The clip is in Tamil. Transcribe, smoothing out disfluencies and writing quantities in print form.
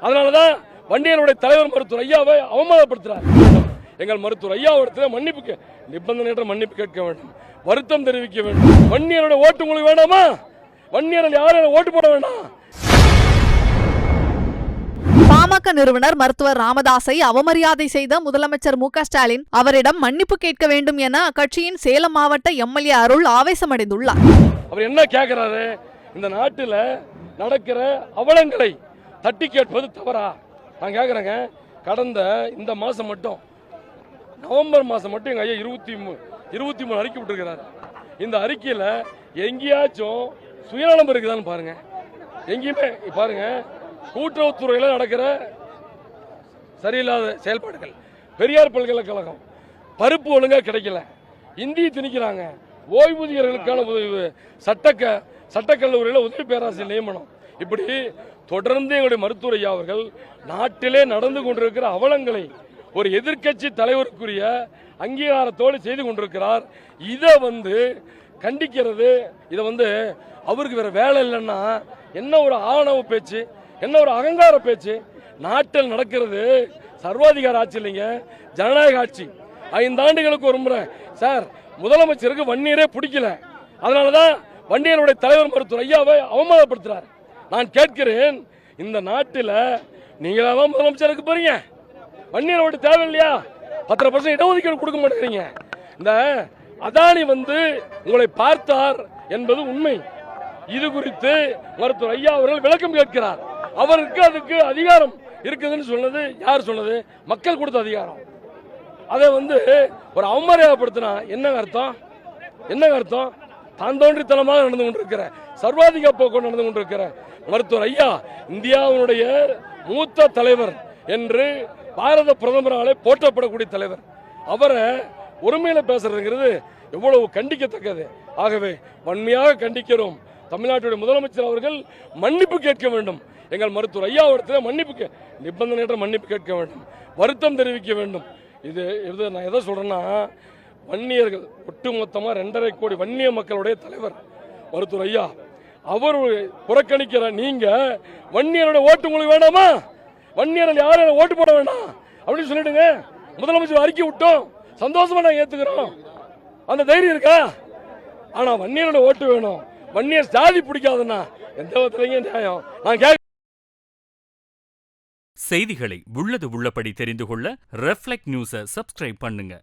அதனாலதான் வன்னியருடைய தலைவர் மருத்துவர் ஐயாவை அவமானப்படுத்துறார். எங்கள் மருத்துவர் ஐயாவிடத்தில் மன்னிப்பு நிபந்தனையற்ற மன்னிப்பு கேட்க வேண்டும், வருத்தம் தெரிவிக்க வேண்டும். வன்னியருடைய ஓட்டு உங்களுக்கு வேண்டாமா? வன்னியர்கள் யாரும் ஓட்டு போட வேண்டாம். பாமக நிறுவனர் மருத்துவர் ராமதாஸை அவமரியாதை செய்த முதலமைச்சர் மு.க.ஸ்டாலின் அவரிடம் மன்னிப்பு கேட்க வேண்டும் என அக்கட்சியின் சேலம் மாவட்ட எம்எல்ஏ அருள் ஆவேசமடைந்துள்ளார். அவர் என்ன கேட்கிறாரு? இந்த நாட்டில் நடக்கிற அவலங்களை தட்டி கேட்பது தவறா? நான் கேட்கிறேங்க. கடந்த இந்த மாசம் மட்டும் நவம்பர் மாசம் மட்டும் எங்க ஐயா 23 அறிக்கை விட்டுருக்கிறாரு. இந்த அறிக்கையில் எங்கேயாச்சும் சுயநலம் இருக்குதான்னு பாருங்க. எங்கேயுமே பாருங்க. கூட்டுறவுத்துறையில் நடக்கிற சரியில்லாத செயல்பாடுகள், பெரியார் பல்கலைக்கழகம் பருப்பு ஒழுங்கா கிடைக்கல, இந்தியை திணிக்கிறாங்க, ஓய்வூதியர்களுக்கான சட்டக்கல்லூரியில் உதவி பேராசிரியர் நியமனம், இப்படி தொடர்ந்து எங்களுடைய மருத்துவர் ஐயா அவர்கள் நாட்டிலே நடந்து கொண்டிருக்கிற அவலங்களை ஒரு எதிர்க்கட்சி தலைவருக்குரிய அங்கீகாரத்தோடு செய்து கொண்டிருக்கிறார். இதை கண்டிக்கிறது, இதை அவருக்கு வேற வேலை இல்லைன்னா என்ன ஒரு ஆணவ பேச்சு, என்ன ஒரு அகங்கார பேச்சு. நாட்டில் நடக்கிறது சர்வாதிகார ஆட்சி இல்லைங்க, ஜனநாயக ஆட்சி. 5 ஆண்டுகளுக்கு ஒரு முறை சார் முதலமைச்சருக்கு வன்னியரே பிடிக்கல, அதனாலதான் வன்னியருடைய தலைவர் மருத்துவர் ஐயாவை அவமானப்படுத்துறார். நான் கேட்கிறேன், இந்த நாட்டில் நீங்களாதான் முதலமைச்சருக்கு போறீங்க, வன்னியரோட தேவை இல்லையா? 10% இடஒதுக்கீடு கொடுக்க மாட்டேங்கிறீங்க. இந்த அதானி உங்களை பார்த்தார் என்பது உண்மை. இது குறித்து மருத்துவர் ஐயா அவர்கள் விளக்கம் கேட்கிறார். அவருக்கு அதுக்கு அதிகாரம் இருக்குதுன்னு சொன்னது யார் சொன்னது? மக்கள் கொடுத்த அதிகாரம். அதை ஒரு அவமரியாதைப்படுத்தினா என்ன அர்த்தம்? என்ன அர்த்தம்? தான் தோன்றித்தனமாக நடந்து கொண்டிருக்கிற, சர்வாதிகார போக்கு நடந்து கொண்டிருக்கிற மருத்துவர் ஐயா இந்தியாவுடைய மூத்த தலைவர் என்று பாரத பிரதமராலே போற்றப்படக்கூடிய தலைவர். அவரை ஒருமையில பேசுறதுங்கிறது எவ்வளவு கண்டிக்கத்தக்கது. ஆகவே வன்மையாக கண்டிக்கிறோம். தமிழ்நாட்டுடைய முதலமைச்சர் அவர்கள் மன்னிப்பு கேட்க வேண்டும். எங்கள் மருத்துவர் ஐயாவிடத்தில் மன்னிப்பு நிபந்தனையற்ற மன்னிப்பு கேட்க வேண்டும், வருத்தம் தெரிவிக்க வேண்டும். இது நான் எதை சொல்றேன்னா, வன்னியர்கள் ஒட்டுமொத்தமாக 2.5 கோடி வன்னிய மக்களுடைய தலைவர் மருத்துவர் ஐயா. அவர் புறக்கணிக்கிற நீங்க வன்னியருடைய ஓட்டு உங்களுக்கு வேண்டாமா? வன்னியர்கள் யாரும் ஓட்டு போட வேண்டாம் அப்படின்னு சொல்லிடுங்க. முதலமைச்சர் அறிக்கை விட்டோம், சந்தோஷமா நாங்கள் ஏத்துக்கிறோம். அந்த தைரியம் இருக்கா? ஆனா வன்னியருடைய ஓட்டு வேணும், வன்னியர் ஜாதி பிடிக்காதுன்னா எந்த விதத்திலையும் நியாயம்? நான் செய்திகளை உள்ளது உள்ளபடி தெரிந்து கொள்ள ரெஃப்ளெக்ட் நியூஸை சப்ஸ்கிரைப் பண்ணுங்க.